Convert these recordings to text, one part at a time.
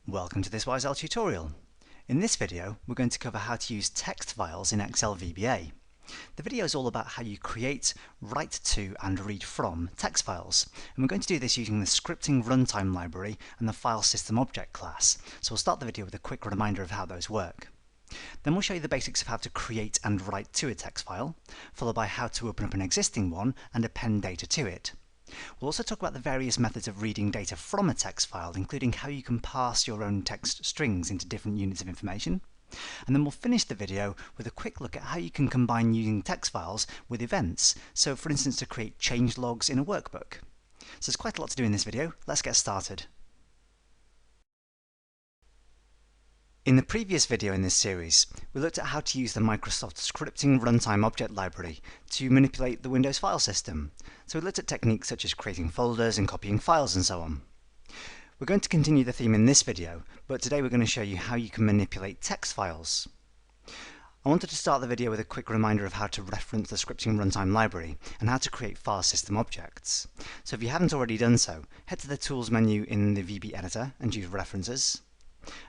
Welcome to this YSL tutorial. In this video, we're going to cover how to use text files in Excel VBA. The video is all about how you create, write to and read from text files, and we're going to do this using the scripting runtime library and the FileSystemObject class. So we'll start the video with a quick reminder of how those work. Then we'll show you the basics of how to create and write to a text file, followed by how to open up an existing one and append data to it. We'll also talk about the various methods of reading data from a text file, including how you can parse your own text strings into different units of information. And then we'll finish the video with a quick look at how you can combine using text files with events, so for instance to create change logs in a workbook. So there's quite a lot to do in this video. Let's get started. In the previous video in this series, we looked at how to use the Microsoft Scripting Runtime Object Library to manipulate the Windows file system. So we looked at techniques such as creating folders and copying files and so on. We're going to continue the theme in this video, but today we're going to show you how you can manipulate text files. I wanted to start the video with a quick reminder of how to reference the Scripting Runtime Library and how to create file system objects. So if you haven't already done so, head to the Tools menu in the VB editor and use References.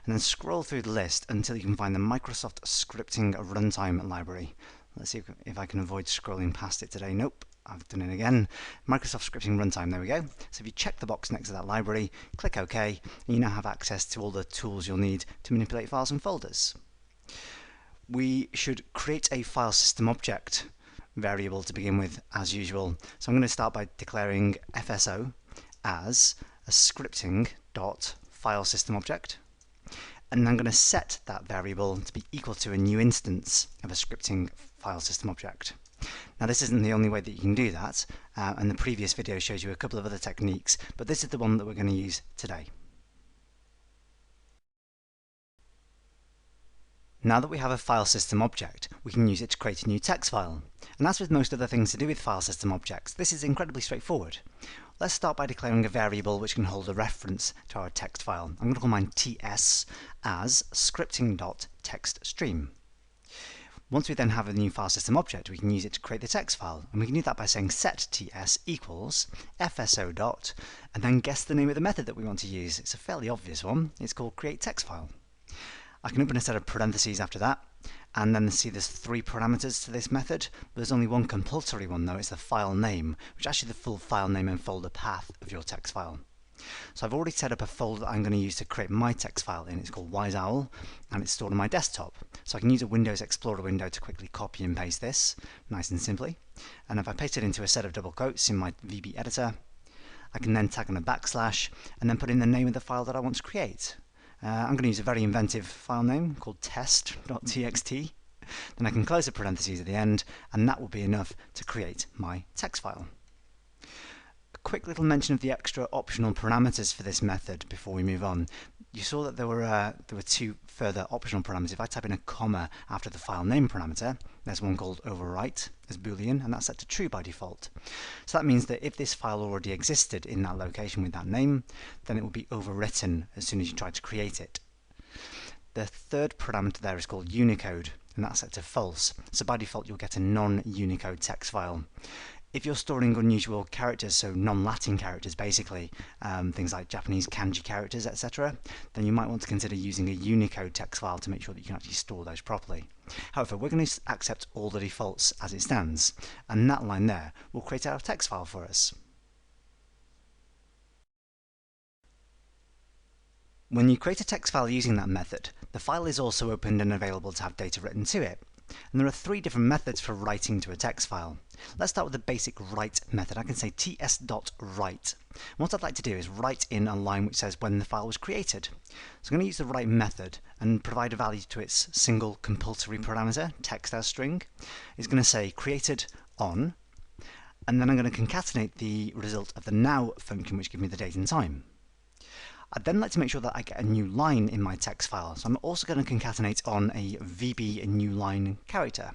And then scroll through the list until you can find the Microsoft Scripting Runtime Library. Let's see if I can avoid scrolling past it today. Nope, I've done it again. Microsoft Scripting Runtime, there we go. So if you check the box next to that library, click OK, and you now have access to all the tools you'll need to manipulate files and folders. We should create a file system object variable to begin with, as usual. So I'm going to start by declaring FSO as a scripting.FileSystemObject. And I'm going to set that variable to be equal to a new instance of a scripting file system object. Now this isn't the only way that you can do that, and the previous video shows you a couple of other techniques, but this is the one that we're going to use today. Now that we have a file system object, we can use it to create a new text file. And as with most other things to do with file system objects, this is incredibly straightforward. Let's start by declaring a variable which can hold a reference to our text file. I'm going to call mine ts as scripting.textstream. Once we then have a new file system object, we can use it to create the text file, and we can do that by saying set ts equals fso dot, and then guess the name of the method that we want to use. It's a fairly obvious one. It's called createTextFile. I can open a set of parentheses after that, and then see there's 3 parameters to this method. There's only one compulsory one though, it's the file name, which is actually the full file name and folder path of your text file. So I've already set up a folder that I'm going to use to create my text file in. It's called WiseOwl, and it's stored on my desktop. So I can use a Windows Explorer window to quickly copy and paste this, nice and simply. And if I paste it into a set of double quotes in my VB editor, I can then tag on a backslash, and then put in the name of the file that I want to create. I'm going to use a very inventive file name called test.txt. Then I can close the parentheses at the end, and that will be enough to create my text file. A quick little mention of the extra optional parameters for this method before we move on. You saw that there were 2 further optional parameters. If I type in a comma after the file name parameter, there's one called overwrite as boolean, and that's set to true by default. So that means that if this file already existed in that location with that name, then it will be overwritten as soon as you try to create it. The third parameter there is called Unicode, and that's set to false. So by default you'll get a non-Unicode text file. If you're storing unusual characters, so non-Latin characters basically, things like Japanese kanji characters, etc., then you might want to consider using a Unicode text file to make sure that you can actually store those properly. However, we're going to accept all the defaults as it stands, and that line there will create our text file for us. When you create a text file using that method, the file is also opened and available to have data written to it. And there are 3 different methods for writing to a text file. Let's start with the basic write method. I can say ts.write. What I'd like to do is write in a line which says when the file was created. So I'm going to use the write method and provide a value to its single compulsory parameter, text as string. It's going to say created on, and then I'm going to concatenate the result of the now function, which gives me the date and time. I'd then like to make sure that I get a new line in my text file, so I'm also going to concatenate on a VB new line character.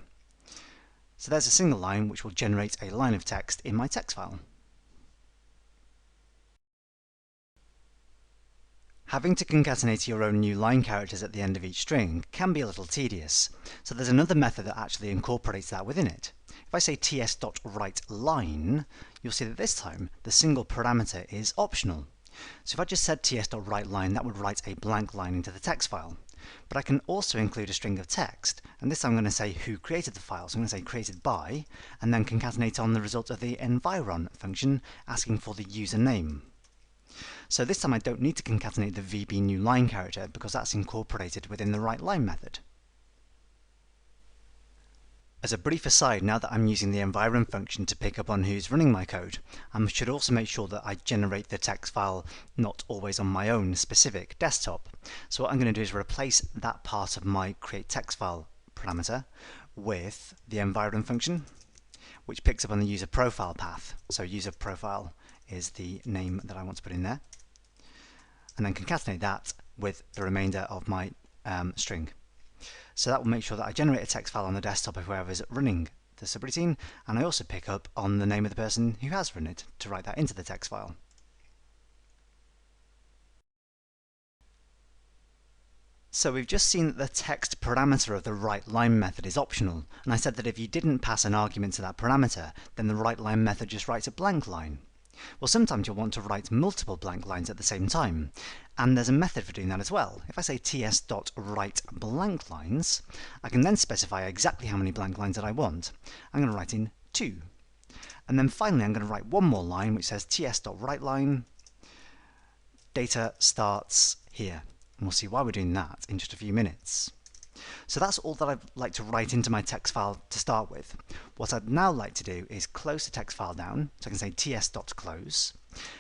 So there's a single line which will generate a line of text in my text file. Having to concatenate your own new line characters at the end of each string can be a little tedious, so there's another method that actually incorporates that within it. If I say ts.writeLine, you'll see that this time the single parameter is optional. So if I just said ts.WriteLine, that would write a blank line into the text file. But I can also include a string of text, and this time I'm going to say who created the file. So I'm going to say created by, and then concatenate on the result of the environ function asking for the username. So this time I don't need to concatenate the VB new line character because that's incorporated within the WriteLine method. As a brief aside, now that I'm using the environ function to pick up on who's running my code, I should also make sure that I generate the text file not always on my own specific desktop. So what I'm going to do is replace that part of my createTextFile parameter with the environ function, which picks up on the user profile path. So user profile is the name that I want to put in there, and then concatenate that with the remainder of my string. So that will make sure that I generate a text file on the desktop of whoever's running the subroutine, and I also pick up on the name of the person who has run it to write that into the text file. So we've just seen that the text parameter of the WriteLine method is optional, and I said that if you didn't pass an argument to that parameter, then the WriteLine method just writes a blank line. Well, sometimes you'll want to write multiple blank lines at the same time, and there's a method for doing that as well. If I say ts.WriteBlankLines, I can then specify exactly how many blank lines that I want. I'm going to write in 2. And then finally I'm going to write one more line which says ts.WriteLine, data starts here. And we'll see why we're doing that in just a few minutes. So that's all that I'd like to write into my text file to start with. What I'd now like to do is close the text file down, so I can say ts.close.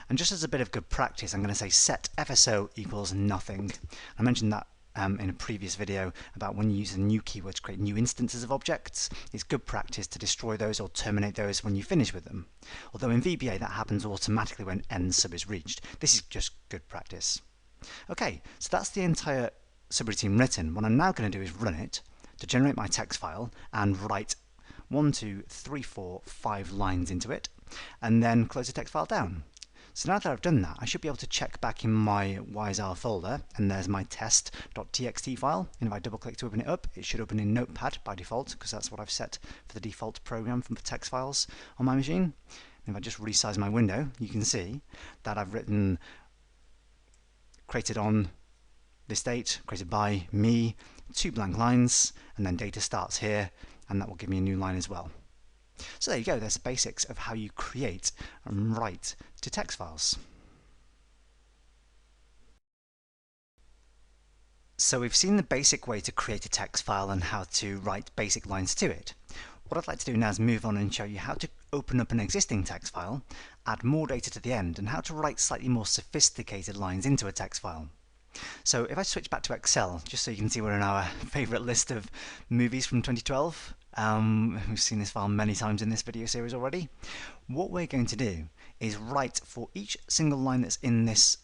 And just as a bit of good practice, I'm going to say set FSO equals nothing. I mentioned that in a previous video about when you use a new keyword to create new instances of objects. It's good practice to destroy those or terminate those when you finish with them. Although in VBA that happens automatically when end sub is reached. This is just good practice. Okay, so that's the entire subroutine written. What I'm now going to do is run it to generate my text file and write 1, 2, 3, 4, 5 lines into it, and then close the text file down. So now that I've done that, I should be able to check back in my YSR folder, and there's my test.txt file, and if I double click to open it up, it should open in Notepad by default, because that's what I've set for the default program for text files on my machine. And if I just resize my window, you can see that I've written created on this date, created by me, 2 blank lines, and then data starts here, and that will give me a new line as well. So there you go, there's the basics of how you create and write to text files. So we've seen the basic way to create a text file and how to write basic lines to it. What I'd like to do now is move on and show you how to open up an existing text file, add more data to the end, and how to write slightly more sophisticated lines into a text file. So if I switch back to Excel, just so you can see we're in our favourite list of movies from 2012, we've seen this file many times in this video series already. What we're going to do is write for each single line that's in this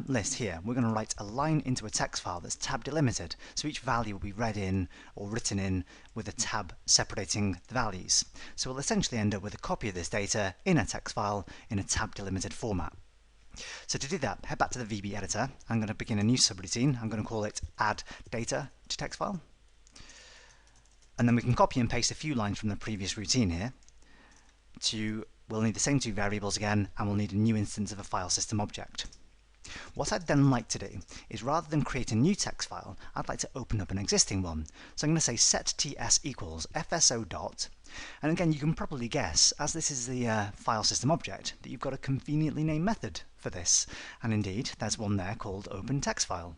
list here, we're going to write a line into a text file that's tab delimited, so each value will be read in or written in with a tab separating the values. So we'll essentially end up with a copy of this data in a text file in a tab delimited format. So to do that, head back to the VB editor. I'm going to begin a new subroutine. I'm going to call it add data to text file. And then we can copy and paste a few lines from the previous routine here. We'll need the same 2 variables again, and we'll need a new instance of a file system object. What I'd then like to do is, rather than create a new text file, I'd like to open up an existing one. So I'm going to say set ts equals fso dot, and again you can probably guess, as this is the file system object, that you've got a conveniently named method for this, and indeed there's one there called open text file.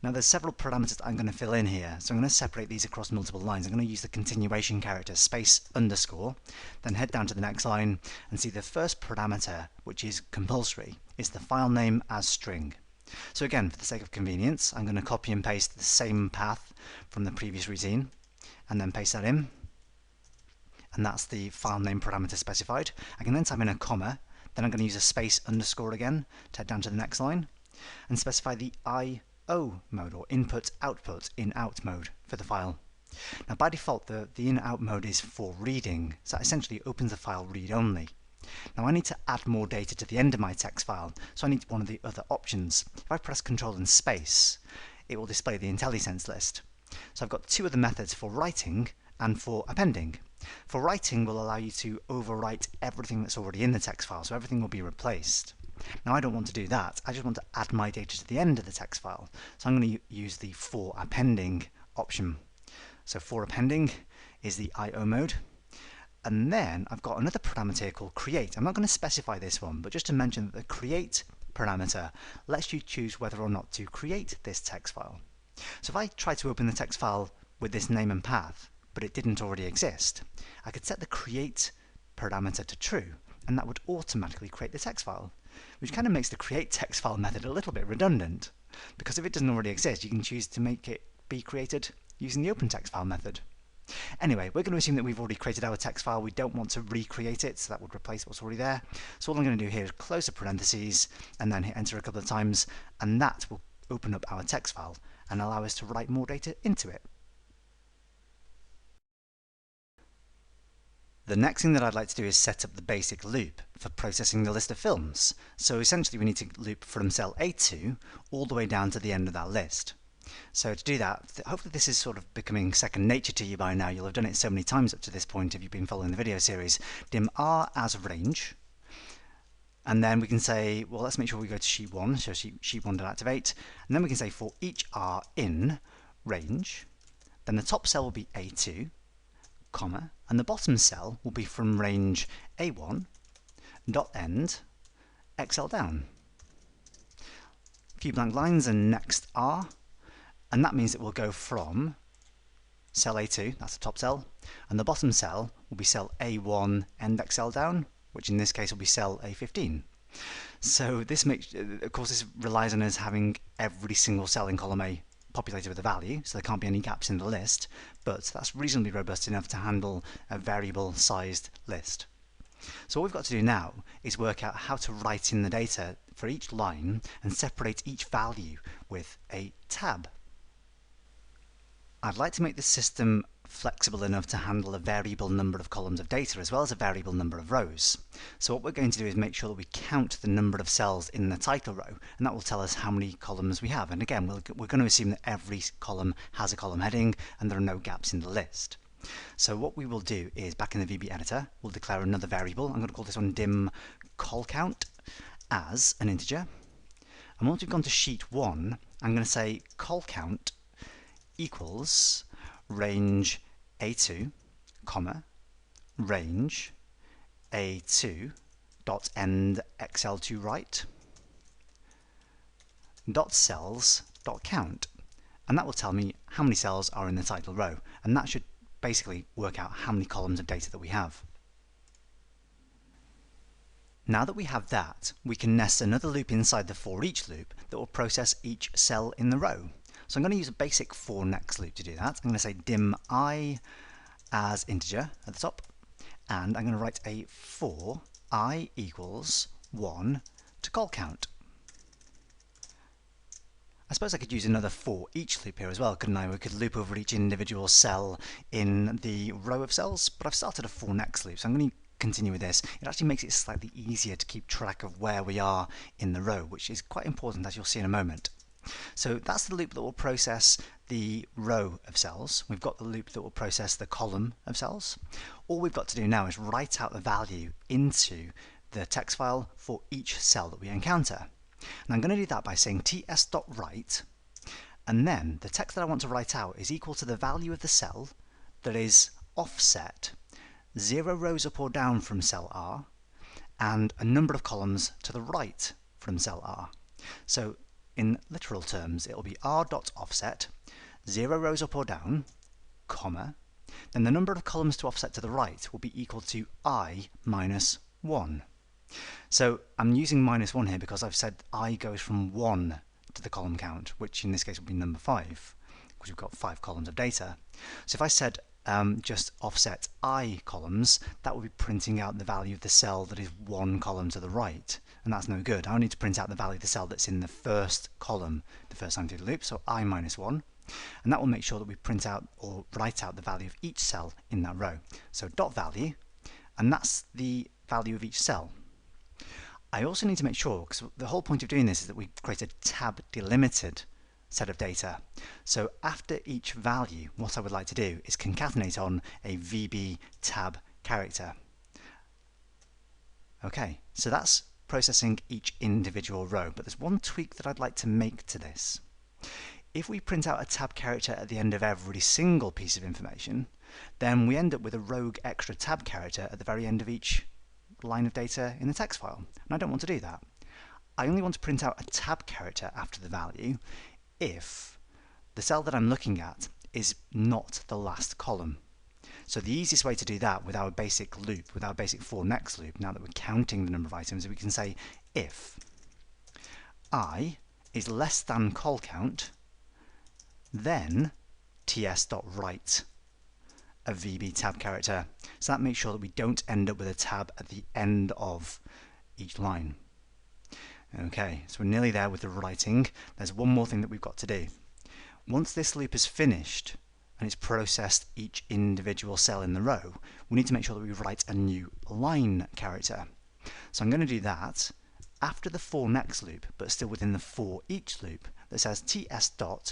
Now there's several parameters that I'm going to fill in here, so I'm going to separate these across multiple lines. I'm going to use the continuation character space underscore, then head down to the next line and see the first parameter, which is compulsory, is the file name as string. So again, for the sake of convenience, I'm going to copy and paste the same path from the previous routine and then paste that in, and that's the file name parameter specified. I can then type in a comma, then I'm going to use a space underscore again to head down to the next line and specify the IO mode, or input-output in-out mode for the file. Now by default the in-out mode is for reading, so that essentially opens the file read-only. Now I need to add more data to the end of my text file, so I need one of the other options. If I press Ctrl and space, it will display the IntelliSense list. So I've got 2 other methods for writing and for appending. For writing will allow you to overwrite everything that's already in the text file, so everything will be replaced. Now I don't want to do that, I just want to add my data to the end of the text file. So I'm going to use the for appending option. So for appending is the IO mode. And then I've got another parameter here called create. I'm not going to specify this one, but just to mention that the create parameter lets you choose whether or not to create this text file. So if I try to open the text file with this name and path, but it didn't already exist, I could set the create parameter to true, and that would automatically create the text file, which kind of makes the create text file method a little bit redundant, because if it doesn't already exist, you can choose to make it be created using the open text file method. Anyway, we're going to assume that we've already created our text file. We don't want to recreate it, so that would replace what's already there. So all I'm going to do here is close the parentheses and then hit enter a couple of times, and that will open up our text file and allow us to write more data into it. The next thing that I'd like to do is set up the basic loop for processing the list of films. So essentially we need to loop from cell A2 all the way down to the end of that list. So to do that, hopefully this is sort of becoming second nature to you by now. You'll have done it so many times up to this point if you've been following the video series. Dim R as range, and then we can say, well, let's make sure we go to sheet 1, so sheet 1 activate, and then we can say for each R in range, then the top cell will be A2, comma, and the bottom cell will be from range A1 dot end XL down. A few blank lines and next R, and that means it will go from cell A2, that's the top cell, and the bottom cell will be cell A1 end XL down, which in this case will be cell A15. So this makes, of course, this relies on us having every single cell in column A populated with a value, so there can't be any gaps in the list, but that's reasonably robust enough to handle a variable-sized list. So what we've got to do now is work out how to write in the data for each line and separate each value with a tab. I'd like to make the system flexible enough to handle a variable number of columns of data as well as a variable number of rows. So what we're going to do is make sure that we count the number of cells in the title row, and that will tell us how many columns we have. And again, we're going to assume that every column has a column heading and there are no gaps in the list. So what we will do is, back in the VB editor, we'll declare another variable. I'm going to call this one dim colCount as an integer. And once we've gone to sheet 1, I'm going to say colCount equals range A2, comma, range A2 dot end XL2 right dot cells dot count, and that will tell me how many cells are in the title row, and that should basically work out how many columns of data that we have. Now that we have that, we can nest another loop inside the for each loop that will process each cell in the row. So I'm going to use a basic for next loop to do that. I'm going to say dim I as integer at the top, and I'm going to write a for I equals 1 to colCount. I suppose I could use another for each loop here as well, couldn't I? We could loop over each individual cell in the row of cells, but I've started a for next loop, so I'm going to continue with this. It actually makes it slightly easier to keep track of where we are in the row, which is quite important, as you'll see in a moment. So that's the loop that will process the row of cells. We've got the loop that will process the column of cells. All we've got to do now is write out the value into the text file for each cell that we encounter. And I'm going to do that by saying ts.write, and then the text that I want to write out is equal to the value of the cell that is offset 0 rows up or down from cell R and a number of columns to the right from cell R. So in literal terms, it will be r.offset 0 rows up or down, comma, then the number of columns to offset to the right will be equal to I minus 1. So I'm using minus 1 here because I've said I goes from 1 to the column count, which in this case will be number 5, because we've got 5 columns of data. So if I said just offset I columns, that would be printing out the value of the cell that is 1 column to the right, and that's no good. I need to print out the value of the cell that's in the first column the first time through the loop, so I minus 1, and that will make sure that we print out or write out the value of each cell in that row. So dot value, and that's the value of each cell. I also need to make sure, because the whole point of doing this is that we create a tab delimited set of data. So after each value, what I would like to do is concatenate on a VB tab character. Okay, so that's processing each individual row, but there's one tweak that I'd like to make to this. If we print out a tab character at the end of every single piece of information, then we end up with a rogue extra tab character at the very end of each line of data in the text file, and I don't want to do that. I only want to print out a tab character after the value if the cell that I'm looking at is not the last column. So the easiest way to do that with our basic loop, with our basic for next loop, now that we're counting the number of items, we can say if I is less than call count, then ts.write a VB tab character. So that makes sure that we don't end up with a tab at the end of each line. Okay, so we're nearly there with the writing. There's one more thing that we've got to do. Once this loop is finished and it's processed each individual cell in the row, we need to make sure that we write a new line character. So I'm going to do that after the for next loop, but still within the for each loop that says ts.WriteLine.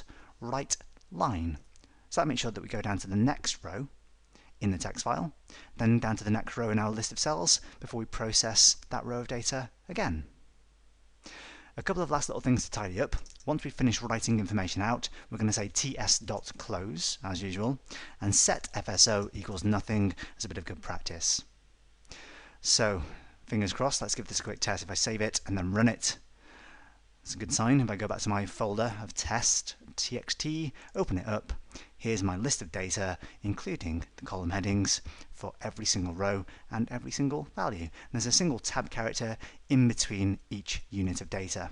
So that makes sure that we go down to the next row in the text file, then down to the next row in our list of cells before we process that row of data again. A couple of last little things to tidy up. Once we finish writing information out, we're going to say ts.close, as usual, and set FSO equals nothing as a bit of good practice. So, fingers crossed, let's give this a quick test. If I save it and then run it, it's a good sign. If I go back to my folder of test.txt, open it up, here's my list of data, including the column headings for every single row and every single value. And there's a single tab character in between each unit of data.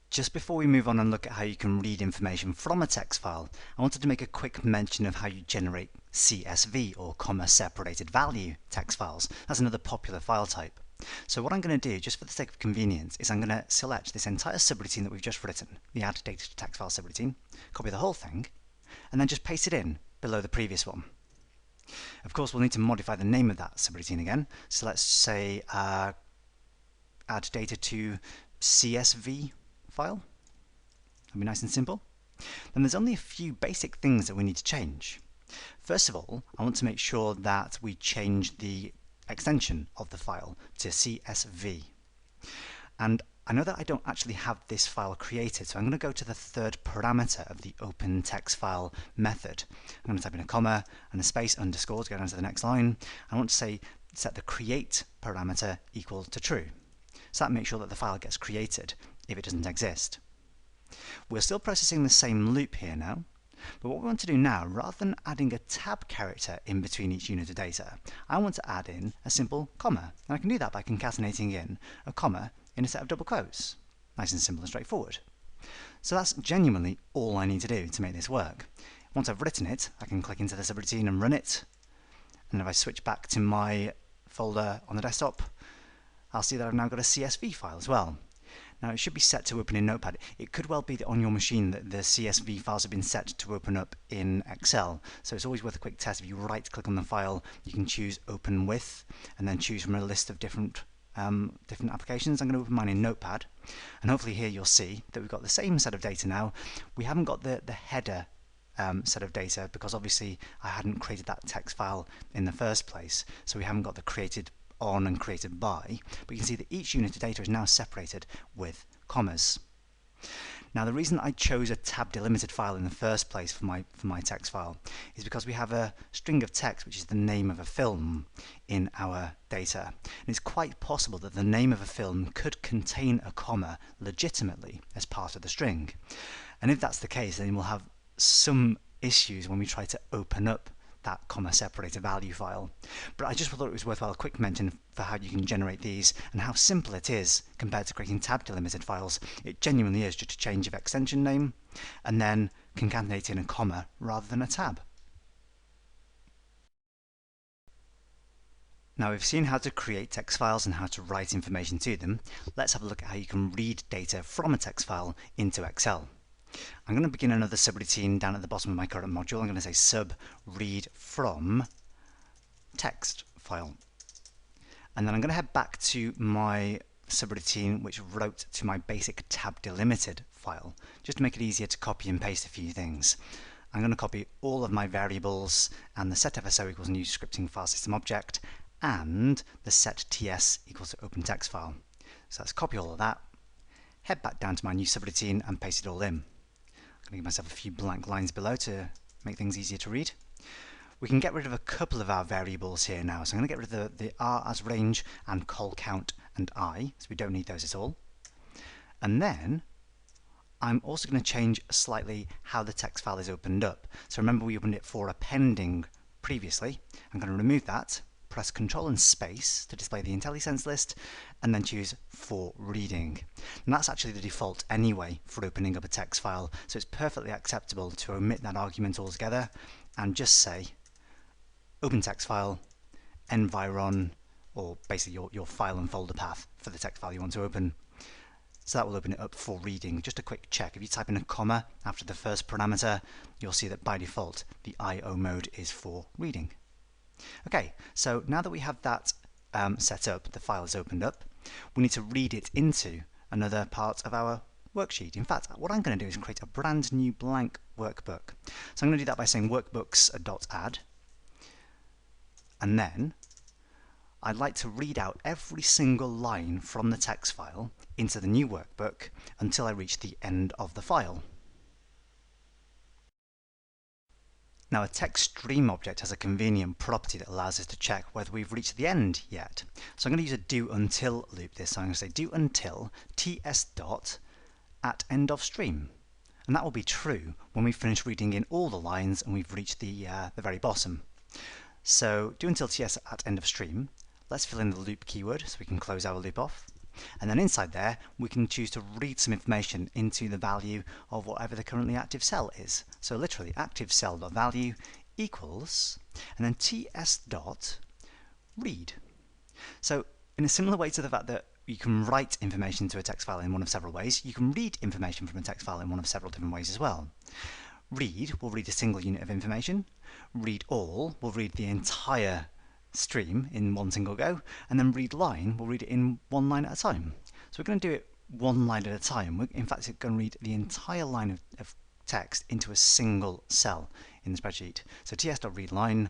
Just before we move on and look at how you can read information from a text file, I wanted to make a quick mention of how you generate CSV, or comma-separated value, text files. That's another popular file type. So what I'm going to do, just for the sake of convenience, is I'm going to select this entire subroutine that we've just written, the add data to text file subroutine, copy the whole thing, and then just paste it in below the previous one. Of course, we'll need to modify the name of that subroutine again, so let's say add data to CSV file. That'll be nice and simple. Then there's only a few basic things that we need to change. First of all, I want to make sure that we change the extension of the file to CSV. And I know that I don't actually have this file created, so I'm going to go to the third parameter of the open text file method. I'm going to type in a comma and a space underscore to go down to the next line. I want to say set the create parameter equal to true. So that makes sure that the file gets created if it doesn't exist. We're still processing the same loop here now, but what we want to do now, rather than adding a tab character in between each unit of data, I want to add in a simple comma. And I can do that by concatenating in a comma in a set of double quotes. Nice and simple and straightforward. So that's genuinely all I need to do to make this work. Once I've written it, I can click into the subroutine and run it. And if I switch back to my folder on the desktop, I'll see that I've now got a CSV file as well. Now it should be set to open in Notepad. It could well be that on your machine that the CSV files have been set to open up in Excel. So it's always worth a quick test. If you right click on the file, you can choose Open With, and then choose from a list of different applications. I'm going to open mine in Notepad, and hopefully here you'll see that we've got the same set of data now. We haven't got the header set of data because obviously I hadn't created that text file in the first place, so we haven't got the created on and created by, but you can see that each unit of data is now separated with commas. Now the reason I chose a tab delimited file in the first place for my text file is because we have a string of text which is the name of a film in our data. And it's quite possible that the name of a film could contain a comma legitimately as part of the string. And if that's the case, then we'll have some issues when we try to open up that comma-separated value file. But I just thought it was worthwhile a quick mention for how you can generate these and how simple it is compared to creating tab delimited files. It genuinely is just a change of extension name and then concatenate in a comma rather than a tab. Now we've seen how to create text files and how to write information to them. Let's have a look at how you can read data from a text file into Excel. I'm going to begin another subroutine down at the bottom of my current module. I'm going to say sub read from text file. And then I'm going to head back to my subroutine which wrote to my basic tab delimited file, just to make it easier to copy and paste a few things. I'm going to copy all of my variables and the set FSO equals new scripting file system object and the set TS equals to open text file. So let's copy all of that, head back down to my new subroutine and paste it all in. I'm going to give myself a few blank lines below to make things easier to read. We can get rid of a couple of our variables here now. So I'm going to get rid of the R as range and col count and I, so we don't need those at all. And then I'm also going to change slightly how the text file is opened up. So remember we opened it for appending previously. I'm going to remove that, press Ctrl and Space to display the IntelliSense list, and then choose for reading. And that's actually the default anyway for opening up a text file, so it's perfectly acceptable to omit that argument altogether and just say open text file, environ, or basically your file and folder path for the text file you want to open. So that will open it up for reading. Just a quick check, if you type in a comma after the first parameter, you'll see that by default the I/O mode is for reading. Okay, so now that we have that set up, the file is opened up, we need to read it into another part of our worksheet. In fact, what I'm going to do is create a brand new blank workbook. So I'm going to do that by saying workbooks.add, and then I'd like to read out every single line from the text file into the new workbook until I reach the end of the file. Now a text stream object has a convenient property that allows us to check whether we've reached the end yet. So I'm going to use a do until loop this. So I'm going to say do until ts dot at end of stream. And that will be true when we finish reading in all the lines and we've reached the very bottom. So do until ts at end of stream. Let's fill in the loop keyword so we can close our loop off. And then inside there, we can choose to read some information into the value of whatever the currently active cell is. So literally, active cell.value equals, and then ts dot read. So in a similar way to the fact that you can write information to a text file in one of several ways, you can read information from a text file in one of several different ways as well. Read will read a single unit of information. Read all will read the entire stream in one single go, and then read line will read it in one line at a time. So we're going to do it one line at a time. In fact, it's going to read the entire line of text into a single cell in the spreadsheet. So ts.readLine,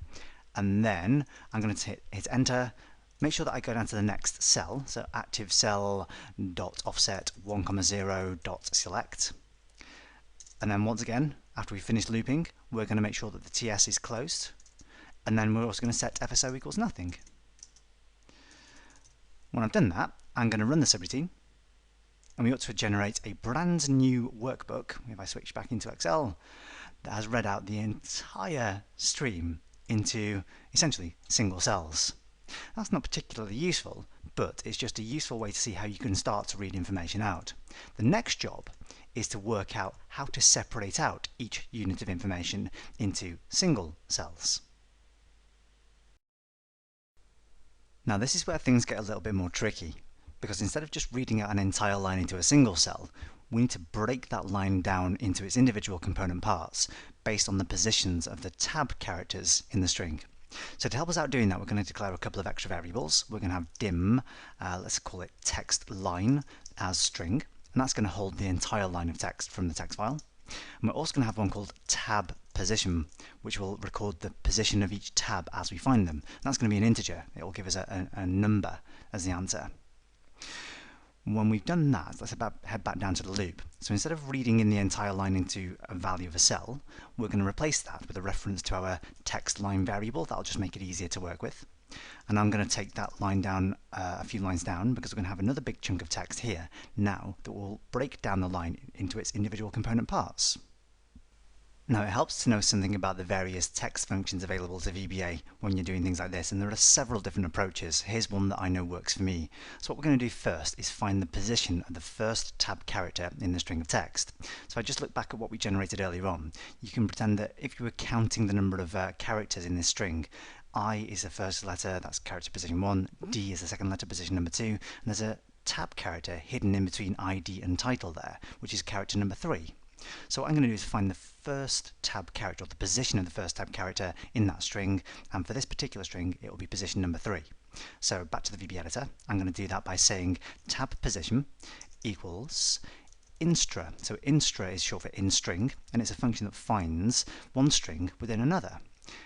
and then I'm going to hit enter. Make sure that I go down to the next cell, so active cell dot offset 1,0 dot select. And then once again, after we finish looping, we're going to make sure that the ts is closed. And then we're also going to set FSO equals nothing. When I've done that, I'm going to run the subroutine, and we ought to generate a brand new workbook, if I switch back into Excel, that has read out the entire stream into essentially single cells. That's not particularly useful, but it's just a useful way to see how you can start to read information out. The next job is to work out how to separate out each unit of information into single cells. Now this is where things get a little bit more tricky, because instead of just reading out an entire line into a single cell, we need to break that line down into its individual component parts based on the positions of the tab characters in the string. So to help us out doing that, we're going to declare a couple of extra variables. We're going to have dim, let's call it text line as string, and that's going to hold the entire line of text from the text file. And we're also going to have one called tab position, which will record the position of each tab as we find them. And that's going to be an integer. It will give us a number as the answer. When we've done that, let's head back down to the loop. So instead of reading in the entire line into a value of a cell, we're going to replace that with a reference to our text line variable. That'll just make it easier to work with. And I'm going to take that line down a few lines down, because we're going to have another big chunk of text here now that will break down the line into its individual component parts. Now it helps to know something about the various text functions available to VBA when you're doing things like this, and there are several different approaches. Here's one that I know works for me. So what we're going to do first is find the position of the first tab character in the string of text. So if I just look back at what we generated earlier on, you can pretend that if you were counting the number of characters in this string, I is the first letter, that's character position 1, D is the second letter, position number 2, and there's a tab character hidden in between ID and title there, which is character number 3. So what I'm going to do is find the first tab character, or the position of the first tab character in that string, and for this particular string it will be position number 3. So back to the VB editor, I'm going to do that by saying tab position equals instra. So instra is short for in string, and it's a function that finds one string within another.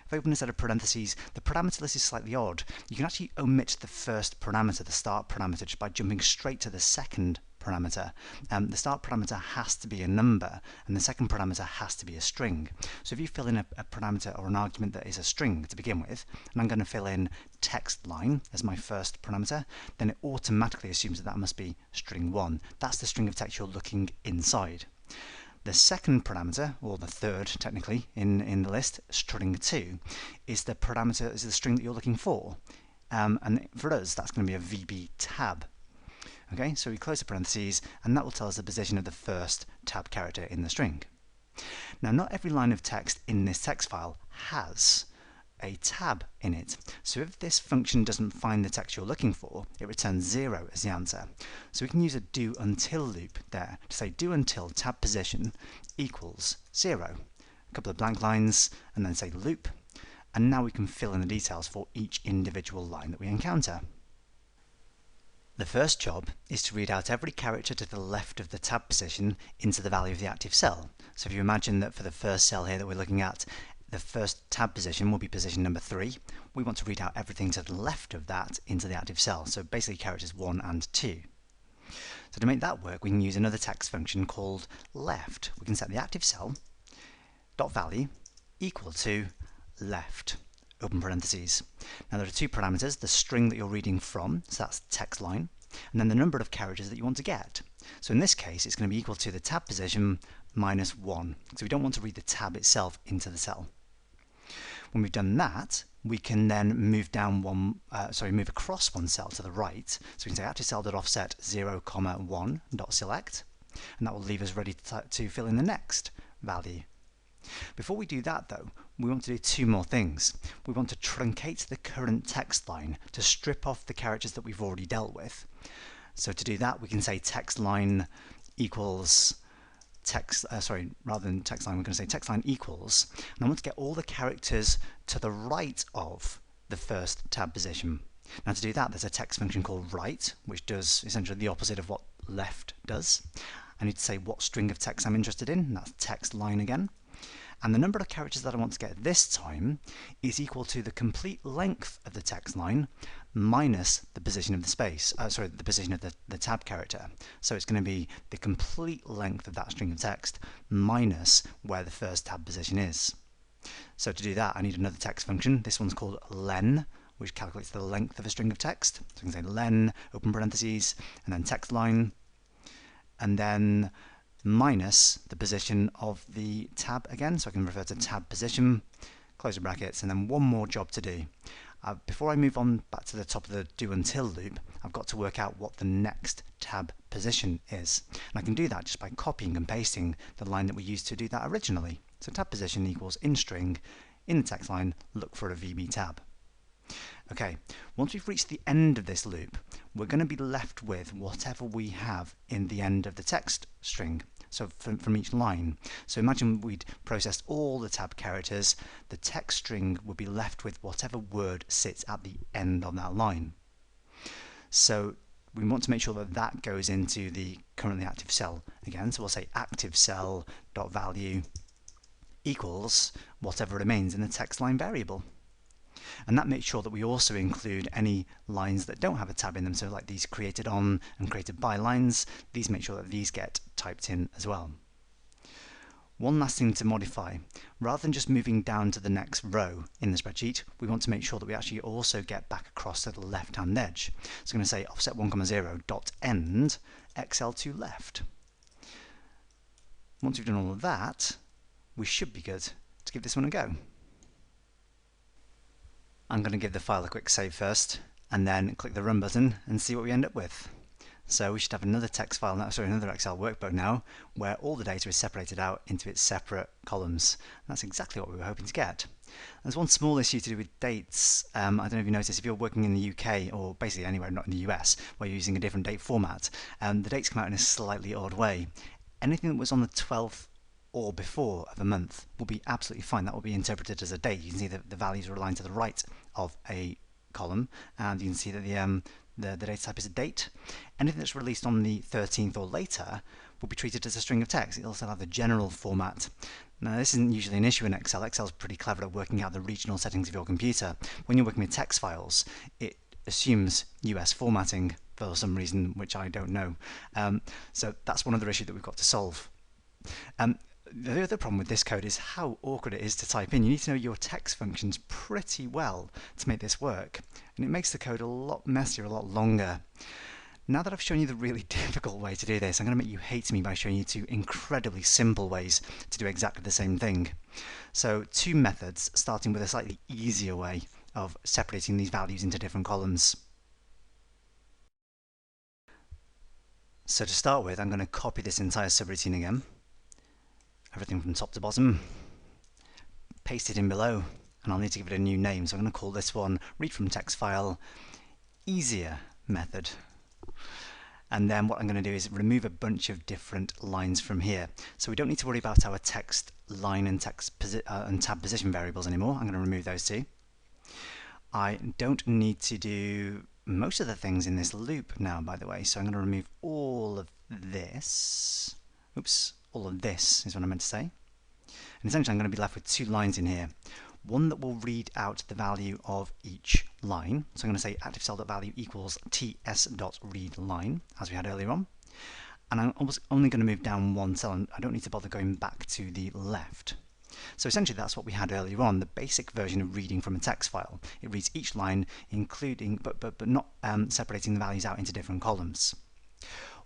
If I open a set of parentheses, the parameter list is slightly odd. You can actually omit the first parameter, the start parameter, just by jumping straight to the second parameter. The start parameter has to be a number, and the second parameter has to be a string. So if you fill in a parameter or an argument that is a string to begin with, and I'm going to fill in text line as my first parameter, then it automatically assumes that that must be string 1. That's the string of text you're looking inside. The second parameter, or the third technically in the list, string 2, is the parameter, is the string that you're looking for. And for us, that's going to be a VB tab. Okay, so we close the parentheses, and that will tell us the position of the first tab character in the string. Now, not every line of text in this text file has a tab in it. So if this function doesn't find the text you're looking for, it returns 0 as the answer. So we can use a do until loop there to say do until tab position equals 0. A couple of blank lines, and then say loop, and now we can fill in the details for each individual line that we encounter. The first job is to read out every character to the left of the tab position into the value of the active cell. So if you imagine that for the first cell here that we're looking at, the first tab position will be position number 3. We want to read out everything to the left of that into the active cell, so basically characters 1 and 2. So to make that work, we can use another text function called left. We can set the active cell dot value equal to left, open parentheses. Now there are two parameters, the string that you're reading from, so that's text line, and then the number of characters that you want to get. So in this case, it's going to be equal to the tab position minus 1, so we don't want to read the tab itself into the cell. When we've done that, we can then move across one cell to the right. So we can say active cell.offset 0,1.select, and that will leave us ready to fill in the next value. Before we do that though, we want to do two more things. We want to truncate the current text line to strip off the characters that we've already dealt with. So to do that, we can say text line equals rather than text line, we're going to say text line equals, and I want to get all the characters to the right of the first tab position. Now to do that, there's a text function called write, which does essentially the opposite of what left does. I need to say what string of text I'm interested in, and that's text line again. And the number of characters that I want to get this time is equal to the complete length of the text line minus the position of the the position of the tab character. So it's going to be the complete length of that string of text minus where the first tab position is. So to do that, I need another text function. This one's called len, which calculates the length of a string of text. So I can say len, open parentheses, and then text line, and then minus the position of the tab again, so I can refer to tab position, close the brackets, and then one more job to do. Before I move on back to the top of the do until loop, I've got to work out what the next tab position is. And I can do that just by copying and pasting the line that we used to do that originally. So tab position equals in string, in the text line, look for a VB tab. Okay, once we've reached the end of this loop, we're going to be left with whatever we have in the end of the text string, so from each line. So imagine we'd processed all the tab characters, the text string would be left with whatever word sits at the end of that line. So we want to make sure that that goes into the currently active cell again, so we'll say active cell.value equals whatever remains in the text line variable. And that makes sure that we also include any lines that don't have a tab in them, so like these created on and created by lines, these make sure that these get typed in as well. One last thing to modify, rather than just moving down to the next row in the spreadsheet, we want to make sure that we actually also get back across to the left hand edge. So I'm going to say offset 1,0.end XL to left. Once we've done all of that, we should be good to give this one a go. I'm going to give the file a quick save first, and then click the run button and see what we end up with. So we should have another text file now, another Excel workbook now, where all the data is separated out into its separate columns. And that's exactly what we were hoping to get. There's one small issue to do with dates. I don't know if you noticed, if you're working in the UK, or basically anywhere not in the US, where you're using a different date format, the dates come out in a slightly odd way. Anything that was on the 12th or before of a month will be absolutely fine. That will be interpreted as a date. You can see that the values are aligned to the right of a column, and you can see that the data type is a date. Anything that's released on the 13th or later will be treated as a string of text. It'll also have the general format. Now, this isn't usually an issue in Excel. Excel's pretty clever at working out the regional settings of your computer. When you're working with text files, it assumes US formatting for some reason, which I don't know. So that's one other issue that we've got to solve. The other problem with this code is how awkward it is to type in. You need to know your text functions pretty well to make this work, and it makes the code a lot messier, a lot longer. Now that I've shown you the really difficult way to do this, I'm going to make you hate me by showing you two incredibly simple ways to do exactly the same thing. So two methods, starting with a slightly easier way of separating these values into different columns. So to start with, I'm going to copy this entire subroutine again, everything from top to bottom, paste it in below, and I'll need to give it a new name. So I'm going to call this one read from text file easier method. And then what I'm going to do is remove a bunch of different lines from here. So we don't need to worry about our text line and and tab position variables anymore. I'm going to remove those two. I don't need to do most of the things in this loop now, by the way, so I'm going to remove all of this. Oops, all of this is what I meant to say. And essentially I'm going to be left with two lines in here. One that will read out the value of each line. So I'm going to say activecell.value equals ts.readLine, as we had earlier on. And I'm only going to move down one cell, and I don't need to bother going back to the left. So essentially that's what we had earlier on, the basic version of reading from a text file. It reads each line, including but not separating the values out into different columns.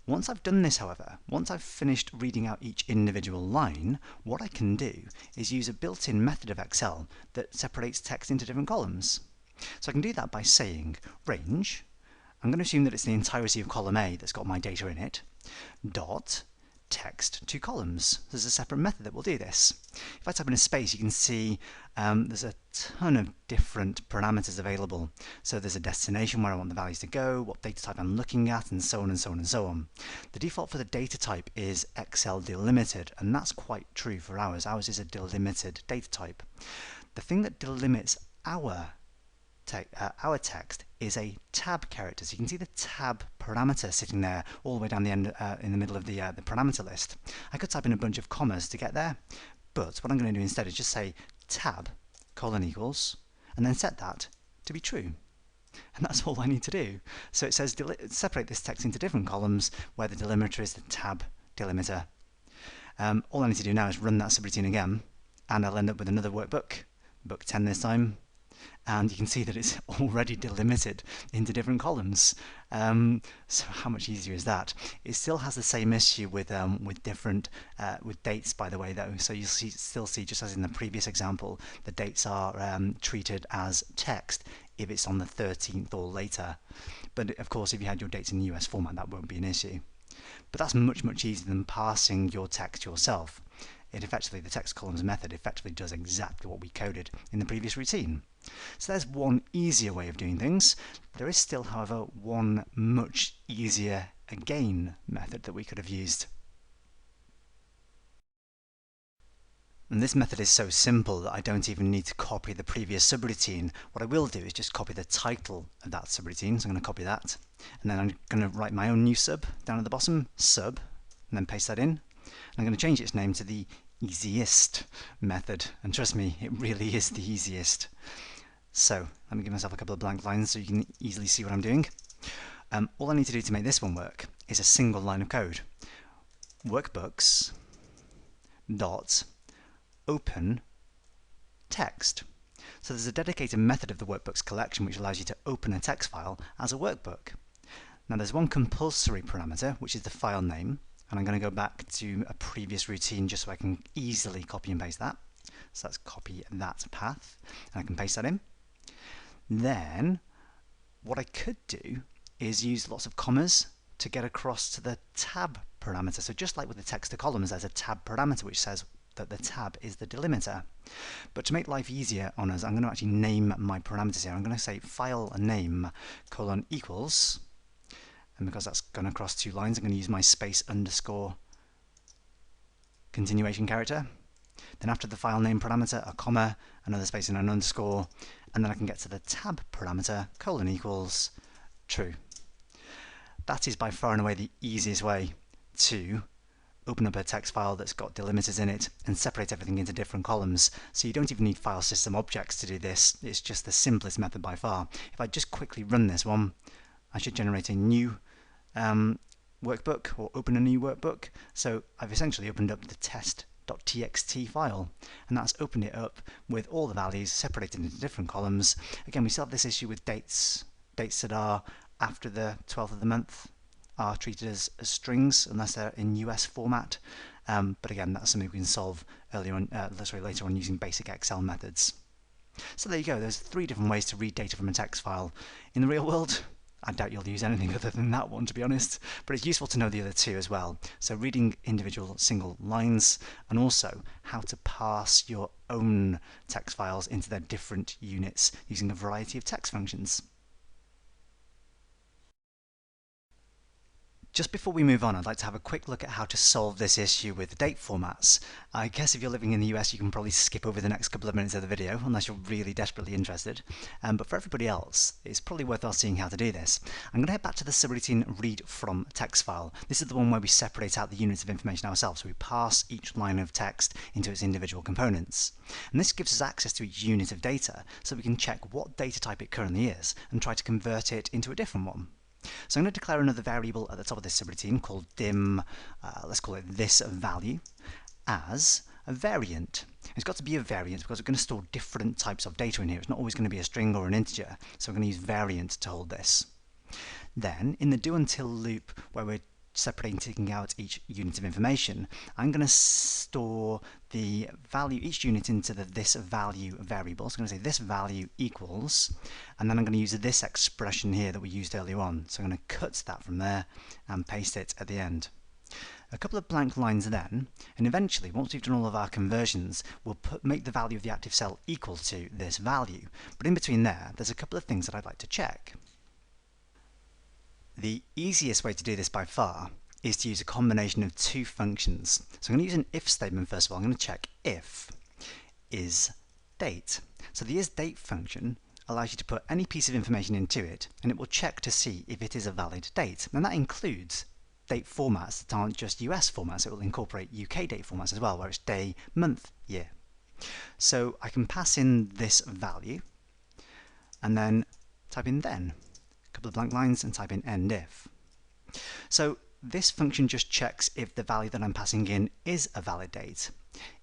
Once I've done this, however, once I've finished reading out each individual line, what I can do is use a built-in method of Excel that separates text into different columns. So I can do that by saying range. I'm going to assume that it's the entirety of column A that's got my data in it, dot text to columns. There's a separate method that will do this. If I type in a space, you can see there's a ton of different parameters available. So there's a destination where I want the values to go, what data type I'm looking at, and so on and so on and so on. The default for the data type is Excel delimited, and that's quite true for ours. Ours is a delimited data type. The thing that delimits our text is a tab character. So you can see the tab parameter sitting there all the way down the end in the middle of the parameter list. I could type in a bunch of commas to get there, but what I'm going to do instead is just say tab : equals, and then set that to be true. And that's all I need to do. So it says separate this text into different columns where the delimiter is the tab delimiter. All I need to do now is run that subroutine again, and I'll end up with another workbook, book 10 this time. And you can see that it's already delimited into different columns. So how much easier is that? It still has the same issue with dates, by the way, though. So you'll still see, just as in the previous example, the dates are treated as text if it's on the 13th or later. But of course, if you had your dates in the US format, that won't be an issue. But that's much, much easier than parsing your text yourself. The text columns method effectively does exactly what we coded in the previous routine. So there's one easier way of doing things. There is still, however, one much easier again method that we could have used. And this method is so simple that I don't even need to copy the previous subroutine. What I will do is just copy the title of that subroutine. So I'm going to copy that, and then I'm going to write my own new sub down at the bottom, sub, and then paste that in. And I'm going to change its name to the easiest method, and trust me, it really is the easiest. So let me give myself a couple of blank lines so you can easily see what I'm doing. All I need to do to make this one work is a single line of code. Workbooks dot open text. So there's a dedicated method of the workbooks collection which allows you to open a text file as a workbook. Now there's one compulsory parameter, which is the file name, and I'm going to go back to a previous routine just so I can easily copy and paste that. So let's copy that path, and I can paste that in. Then what I could do is use lots of commas to get across to the tab parameter. So just like with the text to columns, there's a tab parameter which says that the tab is the delimiter. But to make life easier on us, I'm going to actually name my parameters here. I'm going to say file name : equals, and because that's gone across two lines, I'm going to use my space underscore continuation character. Then after the file name parameter, a comma, another space and an underscore, and then I can get to the tab parameter : equals true. That is by far and away the easiest way to open up a text file that's got delimiters in it and separate everything into different columns. So you don't even need FileSystemObjects to do this. It's just the simplest method by far. If I just quickly run this one, I should generate a new workbook, or open a new workbook. So I've essentially opened up the test.txt file, and that's opened it up with all the values separated into different columns. Again, we still have this issue with dates that are after the 12th of the month are treated as strings unless they're in US format. But again, that's something we can solve later on using basic Excel methods. So there you go. There's 3 different ways to read data from a text file. In the real world, I doubt you'll use anything other than that one, to be honest, but it's useful to know the other 2 as well. So reading individual single lines, and also how to parse your own text files into their different units using a variety of text functions. Just before we move on, I'd like to have a quick look at how to solve this issue with date formats. I guess if you're living in the US, you can probably skip over the next couple of minutes of the video, unless you're really desperately interested. But for everybody else, it's probably worthwhile seeing how to do this. I'm going to head back to the subroutine read from text file. This is the one where we separate out the units of information ourselves, so we parse each line of text into its individual components. And this gives us access to each unit of data, so we can check what data type it currently is, and try to convert it into a different one. So I'm going to declare another variable at the top of this subroutine called dim, let's call it this value, as a variant. It's got to be a variant because we're going to store different types of data in here. It's not always going to be a string or an integer, so we're going to use variant to hold this. Then, in the do until loop, where we're separating out each unit of information, I'm going to store the value, each unit, into the this value variable. So I'm going to say this value equals, and then I'm going to use this expression here that we used earlier on. So I'm going to cut that from there and paste it at the end. A couple of blank lines then, and eventually, once we've done all of our conversions, we'll make the value of the active cell equal to this value. But in between there's a couple of things that I'd like to check. The easiest way to do this by far is to use a combination of 2 functions. So I'm going to use an if statement first of all. I'm going to check if is date. So the isDate function allows you to put any piece of information into it, and it will check to see if it is a valid date. And that includes date formats that aren't just US formats. It will incorporate UK date formats as well, where it's day, month, year. So I can pass in this value, and then type in then. Couple of blank lines and type in end if. So this function just checks if the value that I'm passing in is a valid date.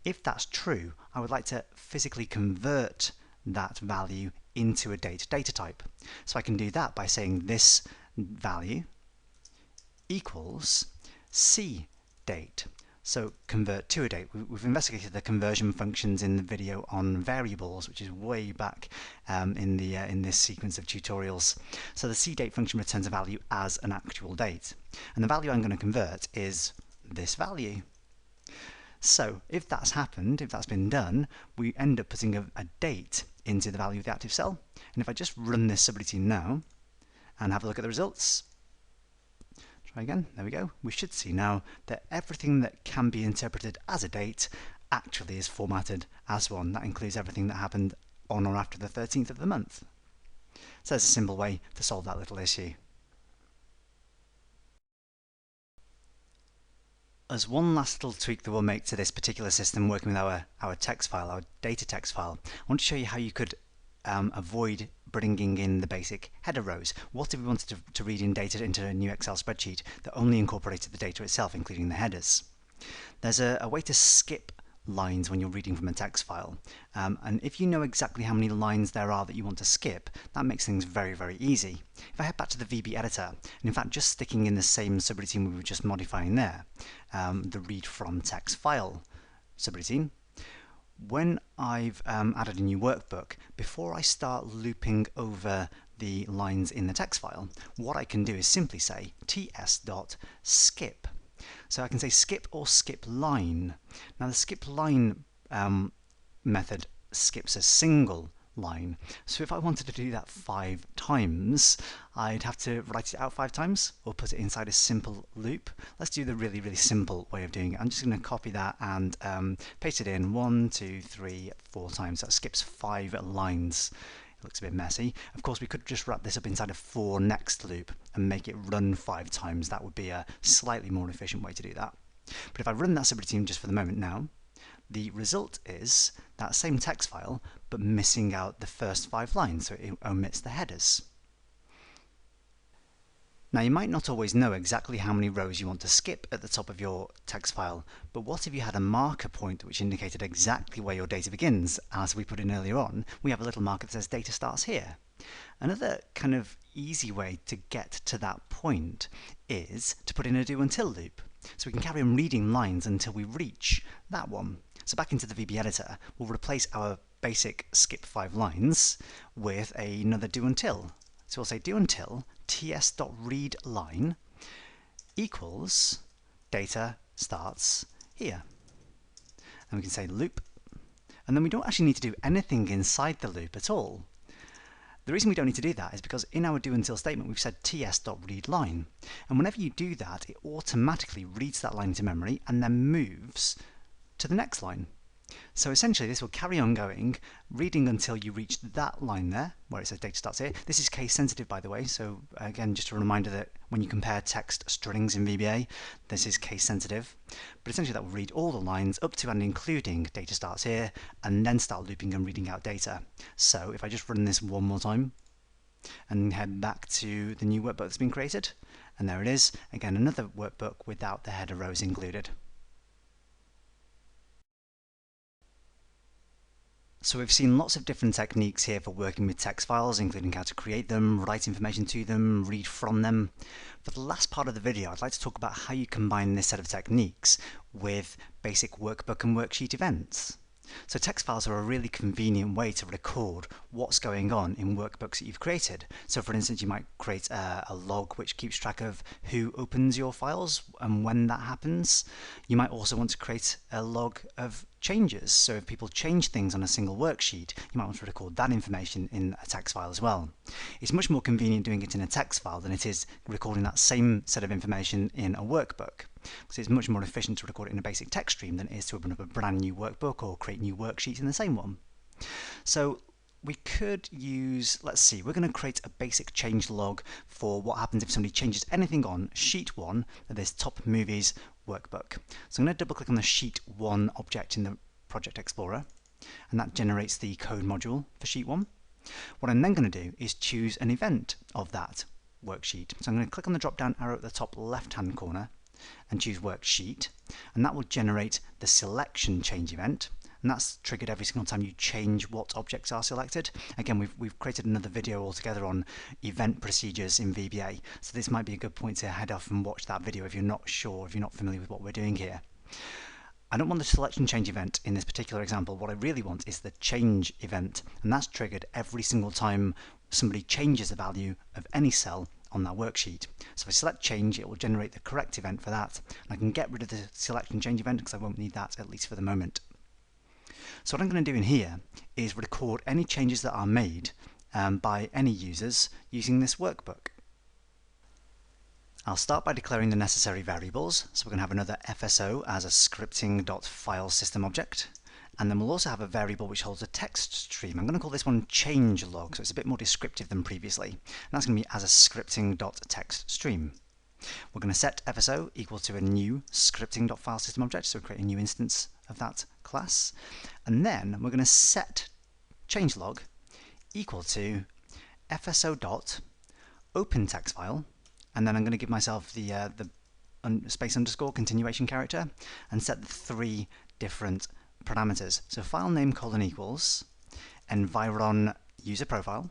If that's true, I would like to physically convert that value into a data type. So I can do that by saying this value equals cDate. So convert to a date. We've investigated the conversion functions in the video on variables, which is way back in this sequence of tutorials. So the cDate function returns a value as an actual date, and the value I'm going to convert is this value. So if that's happened, if that's been done, we end up putting a date into the value of the active cell. And if I just run this subroutine now and have a look at the results. Try again, there we go. We should see now that everything that can be interpreted as a date actually is formatted as one. That includes everything that happened on or after the 13th of the month. So that's a simple way to solve that little issue. As one last little tweak that we'll make to this particular system working with our text file, our data text file, I want to show you how you could avoid bringing in the basic header rows. What if we wanted to read in data into a new Excel spreadsheet that only incorporated the data itself, including the headers? There's a way to skip lines when you're reading from a text file, and if you know exactly how many lines there are that you want to skip, that makes things very, very easy. If I head back to the VB editor, and in fact just sticking in the same subroutine we were just modifying there, the read from text file subroutine, when I've added a new workbook, before I start looping over the lines in the text file, what I can do is simply say ts.skip. So I can say skip or skip line. Now the skip line method skips a single line. So if I wanted to do that 5 times, I'd have to write it out 5 times or put it inside a simple loop. Let's do the really, really simple way of doing it. I'm just going to copy that and paste it in 1, 2, 3, 4 times. That skips 5 lines. It looks a bit messy. Of course, we could just wrap this up inside a for next loop and make it run 5 times. That would be a slightly more efficient way to do that. But if I run that subroutine just for the moment now, the result is that same text file, but missing out the first 5 lines, so it omits the headers. Now, you might not always know exactly how many rows you want to skip at the top of your text file, but what if you had a marker point which indicated exactly where your data begins? As we put in earlier on, we have a little marker that says data starts here. Another kind of easy way to get to that point is to put in a do until loop. So we can carry on reading lines until we reach that one. So back into the VB editor, we'll replace our basic skip 5 lines with another do until. So we'll say do until ts.readLine equals data starts here. And we can say loop, and then we don't actually need to do anything inside the loop at all. The reason we don't need to do that is because in our do until statement we've said ts.readLine, and whenever you do that, it automatically reads that line into memory and then moves to the next line. So essentially this will carry on going, reading until you reach that line there, where it says data starts here. This is case sensitive, by the way, so again, just a reminder that when you compare text strings in VBA, this is case sensitive. But essentially that will read all the lines up to and including data starts here, and then start looping and reading out data. So if I just run this one more time, and head back to the new workbook that's been created, and there it is, again, another workbook without the header rows included. So we've seen lots of different techniques here for working with text files, including how to create them, write information to them, read from them. For the last part of the video, I'd like to talk about how you combine this set of techniques with basic workbook and worksheet events. So text files are a really convenient way to record what's going on in workbooks that you've created. So for instance, you might create a log which keeps track of who opens your files and when that happens. You might also want to create a log of changes. So if people change things on a single worksheet, you might want to record that information in a text file as well. It's much more convenient doing it in a text file than it is recording that same set of information in a workbook, because it's much more efficient to record it in a basic text stream than it is to open up a brand new workbook or create new worksheets in the same one. So we could use, let's see, we're going to create a basic change log for what happens if somebody changes anything on sheet 1 of this top movies workbook. So I'm going to double click on the sheet 1 object in the Project Explorer, and that generates the code module for sheet 1. What I'm then going to do is choose an event of that worksheet. So I'm going to click on the drop down arrow at the top left hand corner and choose worksheet, and that will generate the selection change event, and that's triggered every single time you change what objects are selected. Again, we've created another video altogether on event procedures in VBA, so this might be a good point to head off and watch that video if you're not sure, if you're not familiar with what we're doing here. I don't want the selection change event in this particular example. What I really want is the change event, and that's triggered every single time somebody changes the value of any cell on that worksheet. So if I select change, it will generate the correct event for that, and I can get rid of the selection change event because I won't need that, at least for the moment. So what I'm going to do in here is record any changes that are made by any users using this workbook. I'll start by declaring the necessary variables. So we're going to have another FSO as a scripting.FileSystemObject, and then we'll also have a variable which holds a text stream. I'm going to call this one changelog, so it's a bit more descriptive than previously. And that's going to be as a scripting.textstream. We're going to set FSO equal to a new scripting.FileSystemObject, so we'll create a new instance of that class. And then we're going to set changelog equal to FSO.openTextFile, and then I'm going to give myself the space underscore continuation character and set the 3 different parameters. So file name : equals environ user profile.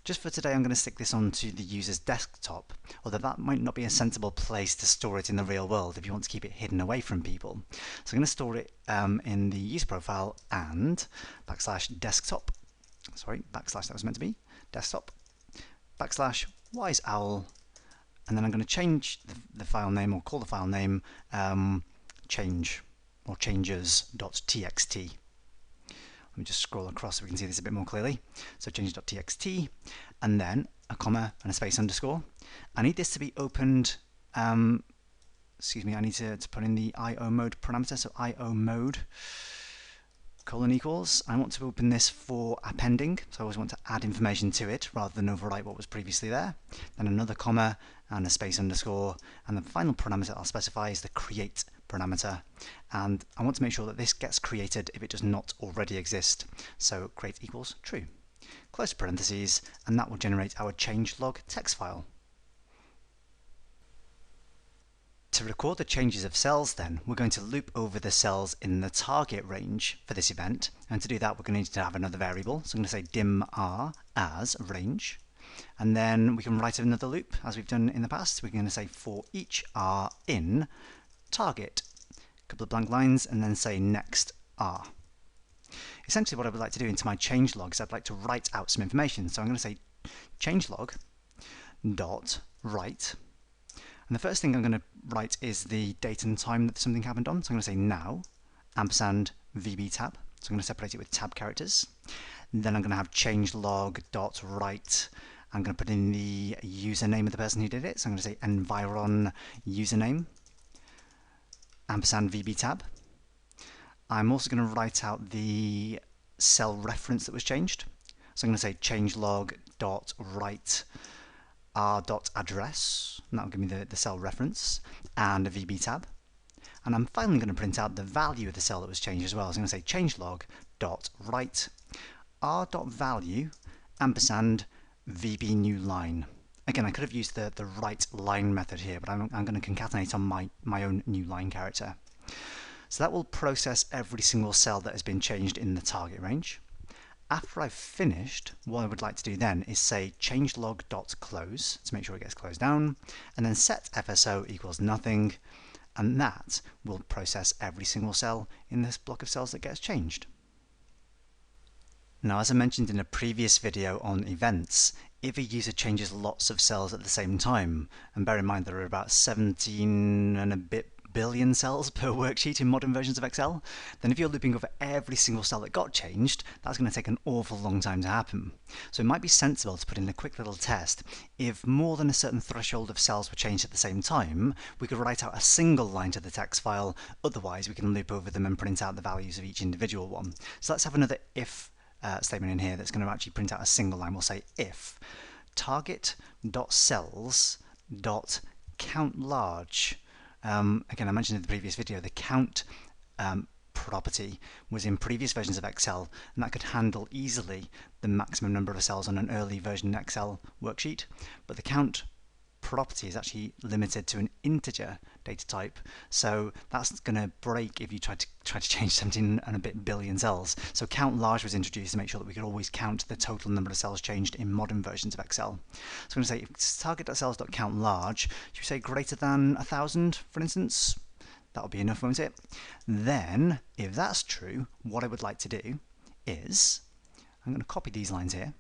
Just for today, I'm going to stick this onto the user's desktop, although that might not be a sensible place to store it in the real world if you want to keep it hidden away from people. So I'm going to store it in the user profile and /desktop, that was meant to be, desktop, /wiseowl, and then I'm going to change the file name, or call the file name change, or changes.txt. Let me just scroll across so we can see this a bit more clearly. So change.txt, and then a comma and a space underscore. I need this to be opened, I need to put in the IO mode parameter, so IO mode colon equals. I want to open this for appending, so I always want to add information to it rather than overwrite what was previously there. Then another comma and a space underscore, and the final parameter I'll specify is the create parameter, and I want to make sure that this gets created if it does not already exist. So create equals true. Close parentheses, and that will generate our changelog text file. To record the changes of cells then, we're going to loop over the cells in the target range for this event, and to do that we're going to need to have another variable. So I'm going to say dim r as range, and then we can write another loop as we've done in the past. We're going to say for each r in target, a couple of blank lines, and then say next r. Essentially what I would like to do into my changelog is I'd like to write out some information. So I'm going to say changelog dot write. And the first thing I'm going to write is the date and time that something happened on. So I'm going to say now, ampersand VB tab. So I'm going to separate it with tab characters. Then I'm going to have changelog.write. I'm going to put in the username of the person who did it. So I'm going to say environ username, ampersand VB tab. I'm also going to write out the cell reference that was changed. So I'm going to say changelog.write r.address, and that will give me the cell reference, and a VB tab. And I'm finally going to print out the value of the cell that was changed as well. So I'm going to say changelog.write r.value ampersand VB new line. Again, I could have used the WriteLine method here, but I'm going to concatenate on my own new line character. So that will process every single cell that has been changed in the target range. After I've finished, what I would like to do then is say changelog.close to make sure it gets closed down, and then set FSO equals nothing, and that will process every single cell in this block of cells that gets changed. Now, as I mentioned in a previous video on events, if a user changes lots of cells at the same time, and bear in mind there are about 17 and a bit billion cells per worksheet in modern versions of Excel, then if you're looping over every single cell that got changed, that's going to take an awful long time to happen. So it might be sensible to put in a quick little test. If more than a certain threshold of cells were changed at the same time, we could write out a single line to the text file, otherwise we can loop over them and print out the values of each individual one. So let's have another if statement in here that's going to actually print out a single line. We'll say if target.cells.countLarge. Again, I mentioned in the previous video, the count property was in previous versions of Excel, and that could handle easily the maximum number of cells on an early version Excel worksheet, but the count property is actually limited to an integer data type, so that's going to break if you try to change 17 and a bit billion cells. So count large was introduced to make sure that we could always count the total number of cells changed in modern versions of Excel. So I'm going to say target.cells.countLarge. Should we say greater than 1,000, for instance? That'll be enough, won't it? Then, if that's true, what I would like to do is I'm going to copy these lines here.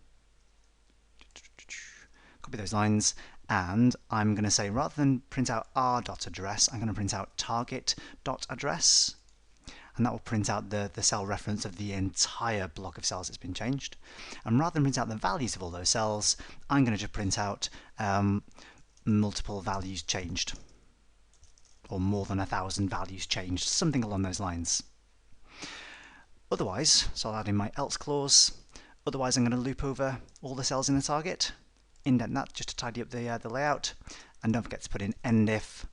Copy those lines, and I'm going to say rather than print out r.address, I'm going to print out target.address, and that will print out the cell reference of the entire block of cells that's been changed. And rather than print out the values of all those cells, I'm going to just print out multiple values changed, or more than 1,000 values changed, something along those lines. Otherwise, so I'll add in my else clause, otherwise I'm going to loop over all the cells in the target, indent that just to tidy up the layout, and don't forget to put in end if,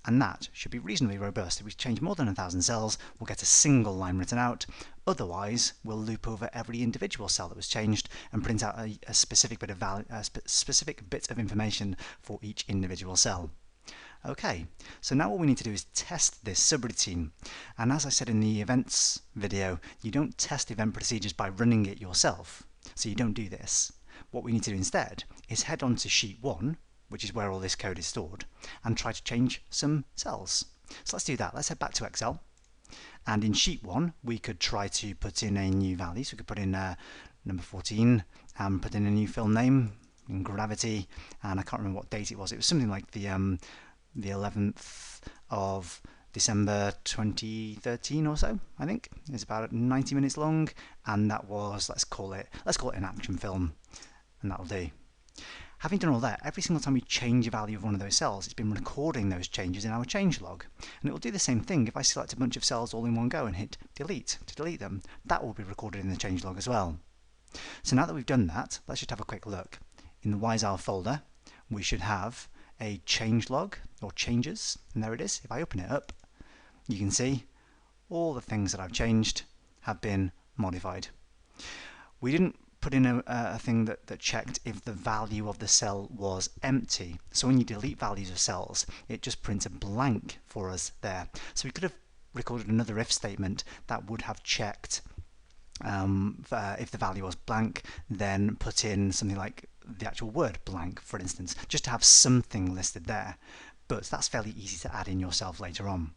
and that should be reasonably robust. If we change more than 1,000 cells, we'll get a single line written out. Otherwise, we'll loop over every individual cell that was changed and print out a specific bit of information for each individual cell. Okay, so now what we need to do is test this subroutine, and as I said in the events video, you don't test event procedures by running it yourself, so you don't do this. What we need to do instead is head on to sheet 1, which is where all this code is stored, and try to change some cells. So let's do that. Let's head back to Excel, and in sheet 1 we could try to put in a new value. So we could put in number 14 and put in a new film name in gravity, and I can't remember what date it was. It was something like the 11th of December 2013 or so, I think. It's about 90 minutes long, and that was, let's call it an action film, and that'll do. Having done all that, every single time we change a value of one of those cells, it's been recording those changes in our changelog. And it will do the same thing if I select a bunch of cells all in one go and hit delete to delete them. That will be recorded in the changelog as well. So now that we've done that, let's just have a quick look. In the WriteLine folder, we should have a changelog, or changes, and there it is. If I open it up, you can see all the things that I've changed have been modified. We didn't put in a thing that checked if the value of the cell was empty. So when you delete values of cells, it just prints a blank for us there. So we could have recorded another if statement that would have checked if the value was blank, then put in something like the actual word blank, for instance, just to have something listed there. But that's fairly easy to add in yourself later on.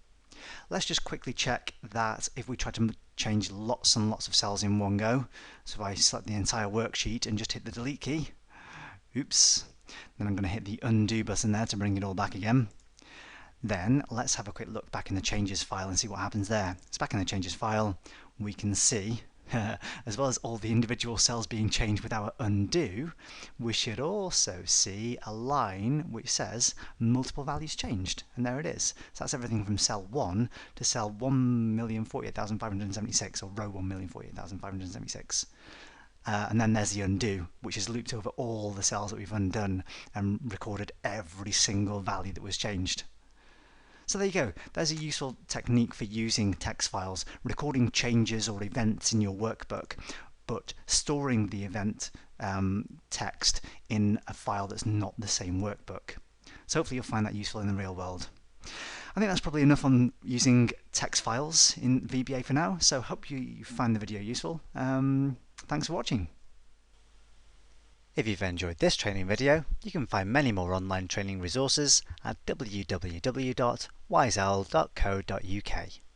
Let's just quickly check that if we try to change lots and lots of cells in one go, so if I select the entire worksheet and just hit the delete key, oops, then I'm going to hit the undo button there to bring it all back again. Then let's have a quick look back in the changes file and see what happens there. So back in the changes file, we can see as well as all the individual cells being changed with our undo, we should also see a line which says multiple values changed, and there it is. So that's everything from cell 1 to cell 1,048,576, or row 1,048,576. And then there's the undo, which has looped over all the cells that we've undone and recorded every single value that was changed. So there you go, there's a useful technique for using text files, recording changes or events in your workbook, but storing the event text in a file that's not the same workbook. So hopefully you'll find that useful in the real world. I think that's probably enough on using text files in VBA for now, so hope you find the video useful. Thanks for watching. If you've enjoyed this training video, you can find many more online training resources at www.wiseowl.co.uk.